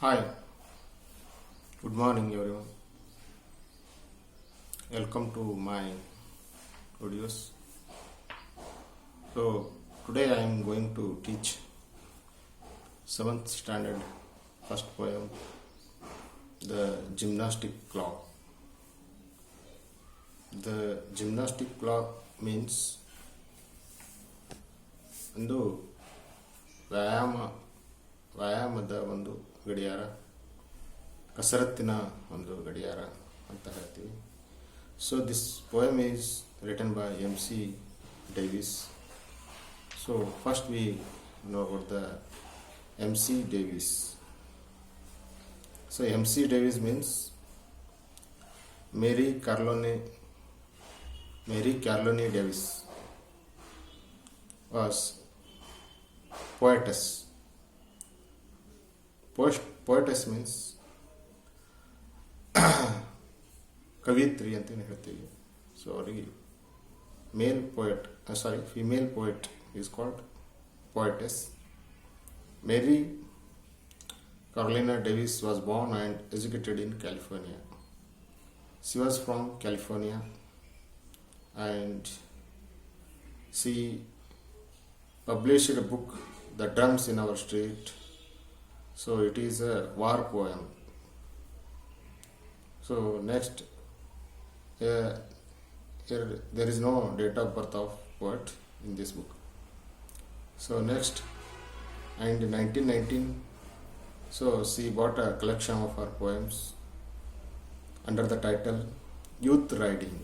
Hi, good morning everyone. Welcome to my videos. So today I am going to teach 7th standard first poem, The Gymnastic Clock. The gymnastic clock means ಒಂದು ವ್ಯಾಯಾಮದ ಒಂದು ಗಡಿಯಾರ, ಕಸರತ್ತಿನ ಒಂದು ಗಡಿಯಾರ ಅಂತ ಹೇಳ್ತೀವಿ. So this poem is written by MC Davis. So first we know about the MC Davis. So MC Davis means Mary Caroline Davis was poetess. Poetess means ಕವಿತ್ರಿ ಅಂತ ಹೇಳ್ತೀವಿ. ಸೊ ಅವರಿಗೆ female poet is called poetess. Mary Carolina Davis was born and educated in California. She was from California and she published a book, The Drums in Our Street. So it is a war poem. So next, here there is no date of birth of poet in this book. So next, and in 1919, so she bought a collection of her poems under the title Youth Riding.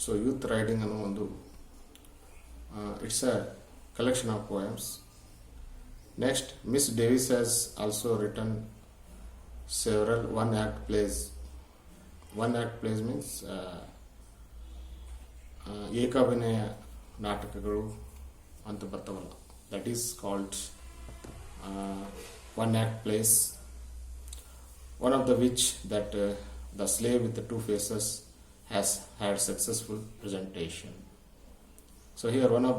So Youth Riding ಅನ್ನೋ ಒಂದು it's a collection of poems. Next, Miss Davis has also written several one-act plays. One-act plays means ಏಕಾಭಿನಯ ನಾಟಕಗಳು ಅಂತ ಬರ್ತಾವಲ್ಲ, that is called one-act plays. One of the which that The Slave with the Two Faces has had successful presentation. So here one of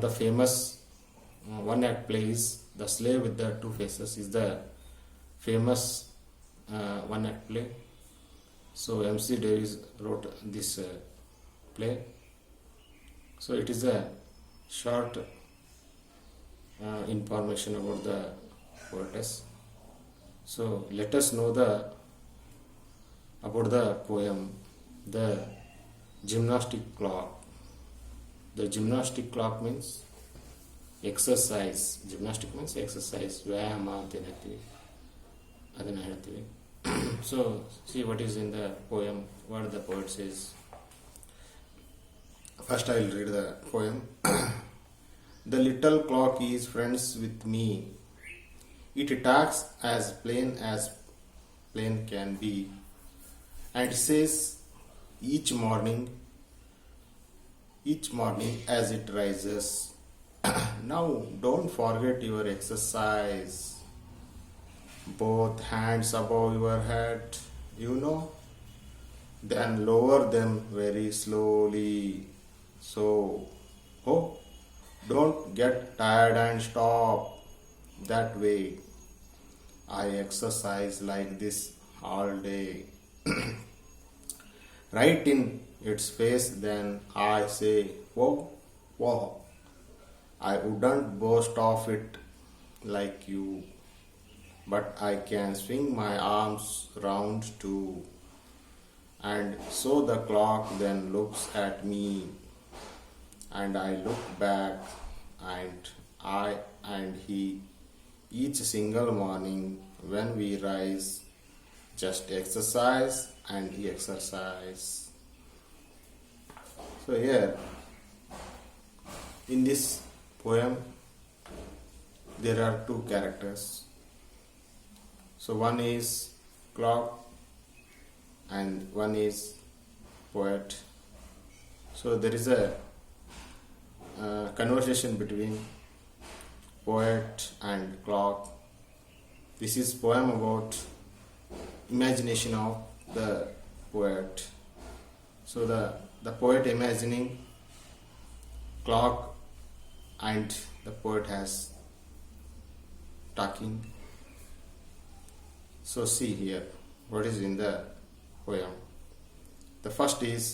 the famous one-act plays, The Slave with the Two Faces, is the famous one-act play. So MC Davis wrote this play. So it is a short information about the poetess. So let us know about the poem, The Gymnastic Clock. The gymnastic clock means exercise. Gymnastic means exercise. ವ್ಯಾಯಾಮ ಅಂತ ಹೇಳ್ತೀವಿ, ಅದನ್ನು ಹೇಳ್ತೀವಿ. So see what is in the poem, what the poet says. First I will read the poem. The little clock is friends with me. It talks as plain can be, and says each morning as it rises, now don't forget your exercise. Both hands above your head, then lower them very slowly. So, don't get tired and stop. That way, I exercise like this all day. Right in its face, then I say, whoa. I wouldn't boast of it like you, but I can swing my arms round too. And so the clock then looks at me, and I look back, and I and he, each single morning when we rise, just exercise and he exercise. So here in this poem there are two characters. So one is clock and one is poet. So there is a conversation between poet and clock. This is poem about imagination of the poet. So the poet imagining clock and the poet has talking. So see here what is in the poem. The first is,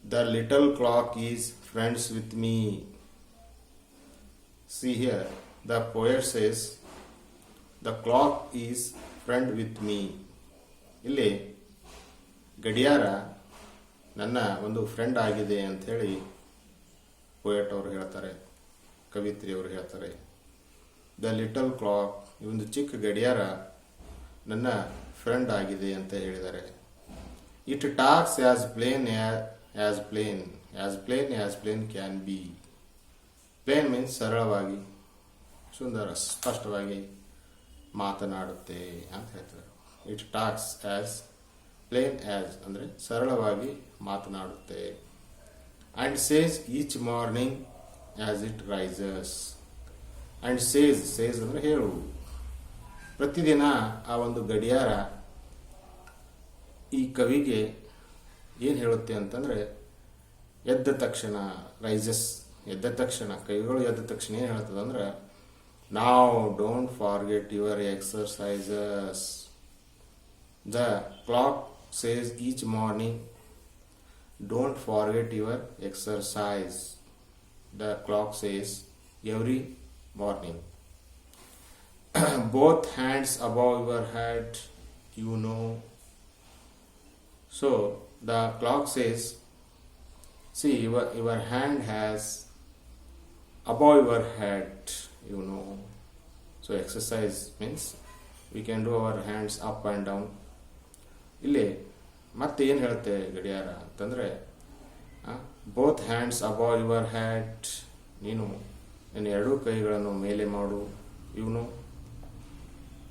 the little clock is friends with me. See here, the poet says the clock is friend with me. ಇಲ್ಲಿ ಗಡಿಯಾರ ನನ್ನ ಒಂದು friend ಆಗಿದೆ ಅಂಥೇಳಿ poet ಅವರು ಹೇಳ್ತಾರೆ, ಕವಿತ್ರಿಯವರು ಹೇಳ್ತಾರೆ. The little clock, ಈ ಒಂದು ಚಿಕ್ಕ ಗಡಿಯಾರ ನನ್ನ ಫ್ರೆಂಡ್ ಆಗಿದೆ ಅಂತ ಹೇಳಿದ್ದಾರೆ. It talks as plain as plain can be. Plain means ಸರಳವಾಗಿ, ಸುಂದರ, ಸ್ಪಷ್ಟವಾಗಿ ಮಾತನಾಡುತ್ತೆ ಅಂತ ಹೇಳ್ತಾರೆ. It talks as plain as ಅಂದರೆ ಸರಳವಾಗಿ ಮಾತನಾಡುತ್ತೆ. And says each morning as it rises. And says ಅಂದರೆ ಹೇಳು. ಪ್ರತಿದಿನ ಆ ಒಂದು ಗಡಿಯಾರ ಈ ಕವಿಗೆ ಏನು ಹೇಳುತ್ತೆ ಅಂತಂದರೆ, ಎದ್ದ ತಕ್ಷಣ ರೈಸಸ್, ಎದ್ದ ತಕ್ಷಣ, ಕವಿಗಳು ಎದ್ದ ತಕ್ಷಣ ಏನು ಹೇಳ್ತದೆ ಅಂದ್ರೆ, ನಾವು don't forget your exercises. The clock says each morning, don't forget your exercise. The clock says every morning. Both hands above your head, you know. So the clock says, see, your hand has above your head, you know. So exercise means we can do our hands up and down. ಇಲ್ಲಿ ಮತ್ತೆ ಏನು ಹೇಳುತ್ತೆ ಗಡಿಯಾರ ಅಂತಂದರೆ, both hands above your head, ನೀನು ನಿನ್ನ ಎರಡೂ ಕೈಗಳನ್ನು ಮೇಲೆ ಮಾಡು, ಇವನು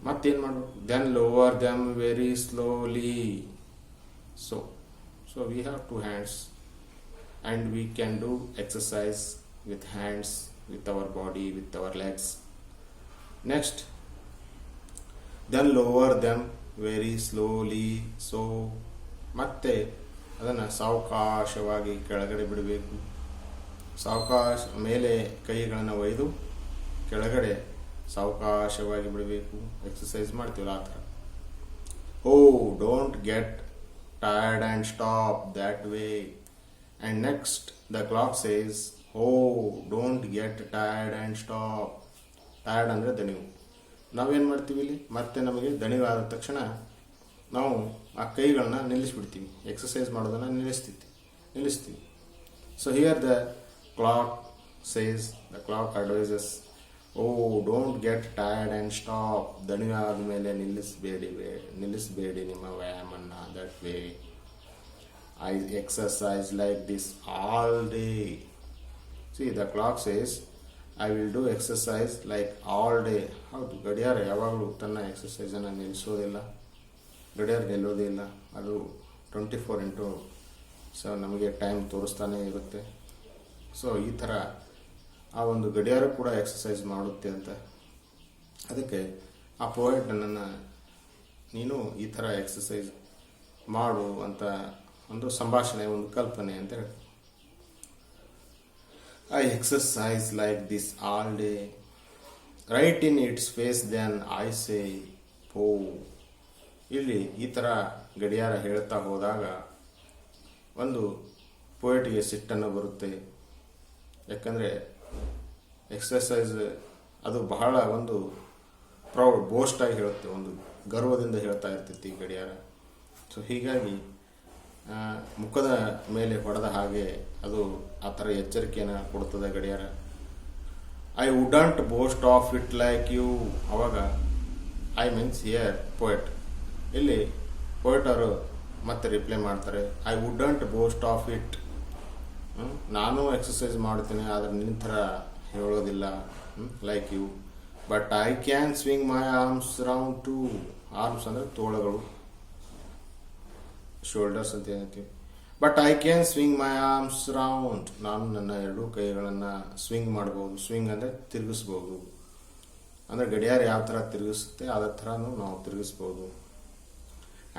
ಮತ್ತೇನು ಮಾಡು, then lower them very slowly. So we have two hands and we can do exercise with hands, with our body, with our legs. Next, then lower them very slowly. So ಮತ್ತೆ ಅದನ್ನು ಸಾವಕಾಶವಾಗಿ ಕೆಳಗಡೆ ಬಿಡಬೇಕು. ಸಾವಕಾಶ, ಮೇಲೆ ಕೈಗಳನ್ನು ಒಯ್ದು ಕೆಳಗಡೆ ಸಾವಕಾಶವಾಗಿ ಬಿಡಬೇಕು. ಎಕ್ಸಸೈಸ್ ಮಾಡ್ತೀವಲ್ಲ ಆ ಥರ. Oh don't get tired and stop that way. And next the clock says, oh don't get tired and stop. Tired ಅಂದರೆ ದಣಿವು. ನಾವೇನು ಮಾಡ್ತೀವಿ ಇಲ್ಲಿ, ಮತ್ತೆ ನಮಗೆ ದಣಿವು ಆದ ತಕ್ಷಣ ನಾವು ಆ ಕೈಗಳನ್ನ ನಿಲ್ಲಿಸ್ಬಿಡ್ತೀವಿ, ಎಕ್ಸಸೈಸ್ ಮಾಡೋದನ್ನು ನಿಲ್ಲಿಸ್ತೀವಿ. So here the clock says, the clock advises, oh don't get tired and stop. ದಣಿವು ಆದಮೇಲೆ ನಿಲ್ಲಿಸಬೇಡಿ ನಿಮ್ಮ ವ್ಯಾಯಾಮವನ್ನು. that way I exercise like this all day. See, the clock says I will do exercise like all day. ಹೌದು, ಗಡಿಯಾರ ಯಾವಾಗಲೂ ತನ್ನ ಎಕ್ಸಸೈಸನ್ನು ನಿಲ್ಲಿಸೋದಿಲ್ಲ, ಗಡಿಯಾರ ನಿಲ್ಲೋದೇ ಇಲ್ಲ. ಅದು 24/7 ನಮಗೆ ಟೈಮ್ ತೋರಿಸ್ತಾನೆ ಇರುತ್ತೆ. ಸೊ ಈ ಥರ ಆ ಒಂದು ಗಡಿಯಾರ ಕೂಡ ಎಕ್ಸಸೈಸ್ ಮಾಡುತ್ತೆ ಅಂತ. ಅದಕ್ಕೆ ಆ ಪೋಯಟ್ ನನ್ನನ್ನು, ನೀನು ಈ ಥರ ಎಕ್ಸಸೈಸ್ ಮಾಡು ಅಂತ ಒಂದು ಸಂಭಾಷಣೆ, ಒಂದು ಕಲ್ಪನೆ ಅಂತ ಹೇಳಿ. I exercise like this all day, right in its face then I say pooh. ಇಲ್ಲಿ ಈ ಥರ ಗಡಿಯಾರ ಹೇಳ್ತಾ ಹೋದಾಗ ಒಂದು ಪೋಯಟ್ಗೆ ಸಿಟ್ಟನ್ನು ಬರುತ್ತೆ. ಯಾಕಂದರೆ ಎಕ್ಸಸೈಸ್ ಅದು ಬಹಳ ಒಂದು ಪ್ರೌಡ್, ಬೋಸ್ಟಾಗಿ ಹೇಳುತ್ತೆ, ಒಂದು ಗರ್ವದಿಂದ ಹೇಳ್ತಾ ಇರ್ತೈತಿ ಗಡಿಯಾರ. ಸೊ ಹೀಗಾಗಿ ಮುಖದ ಮೇಲೆ ಹೊಡೆದ ಹಾಗೆ ಅದು ಆ ಥರ ಎಚ್ಚರಿಕೆಯನ್ನು ಕೊಡ್ತದೆ ಗಡಿಯಾರ. I wouldn't boast of it like you. ಅವಾಗ ಐ ಮೀನ್ಸ್ ಹಿಯರ್ ಪೋಯಟ್, ಇಲ್ಲಿ ಪೋಯಟ್ ಅವರು ಮತ್ತೆ ರಿಪ್ಲೈ ಮಾಡ್ತಾರೆ, I wouldn't boast of it. ನಾನು ಎಕ್ಸಸೈಸ್ ಮಾಡ್ತೀನಿ, ಆದರೆ ನಿನ್ನ ಥರ ಹೇಳೋದಿಲ್ಲ, like you. But I can swing my arms round too. Arms ಅಂದರೆ ತೋಳುಗಳು, ಶೋಲ್ಡರ್ಸ್ ಅಂತ ಹೇಳ್ತೀವಿ. But I can swing my arms round. ನಾನು ನನ್ನ ಎರಡೂ ಕೈಗಳನ್ನು ಸ್ವಿಂಗ್ ಮಾಡ್ಬೋದು. ಸ್ವಿಂಗ್ ಅಂದರೆ ತಿರುಗಿಸ್ಬೋದು, ಅಂದರೆ ಗಡಿಯಾರ ಯಾವ ಥರ ತಿರುಗಿಸುತ್ತೆ ಅದೇ ಥರನೂ ನಾವು ತಿರುಗಿಸ್ಬೋದು.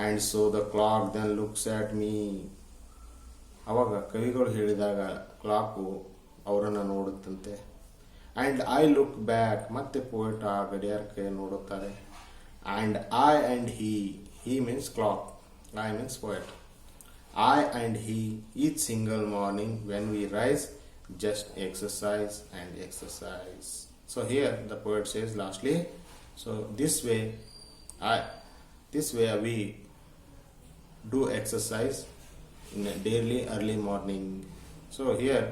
And so the clock then looks at me. ಅವಾಗ ಕವಿಗಳು ಹೇಳಿದಾಗ ಕ್ಲಾಕು ಅವರನ್ನು ನೋಡುತ್ತಂತೆ. ಆ್ಯಂಡ್ ಐ ಲುಕ್ ಬ್ಯಾಕ್, ಮತ್ತೆ ಪೋಯಟ್ ಆ ಗಡಿಯಾರಕ್ಕೆ ನೋಡುತ್ತಾರೆ. And I and he means clock, I means poet. I and he each single morning when we rise just exercise and exercise. So here the poet says lastly, so this way we do exercise in a daily early morning. So here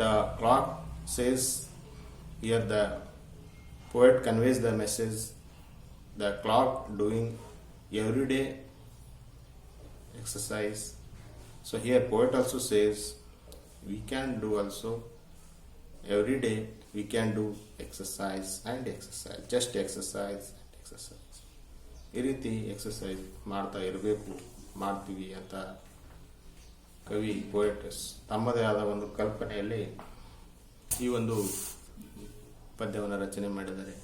the clock says, here the poet conveys the message, the clock doing everyday exercise. So here poet also says we can do also every day, we can do exercise and exercise, just exercise and exercise. ಈ ರೀತಿ exercise ಮಾಡ್ತಾ ಇರಬೇಕು, ಮಾಡ್ತೀವಿ ಅಂತ ಕವಿ poets ತಮ್ಮದೇ ಆದ ಒಂದು ಕಲ್ಪನೆಯಲ್ಲಿ ಈ ಒಂದು ಪದ್ಯವನ್ನು ರಚನೆ ಮಾಡಿದ್ದಾರೆ.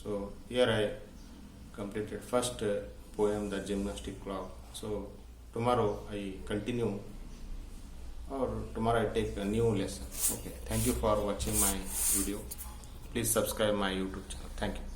So here I completed first poem, the gymnastic clock. So tomorrow I continue, or tomorrow I take a new lesson. Okay, thank you for watching my video. Please subscribe my YouTube channel. Thank you.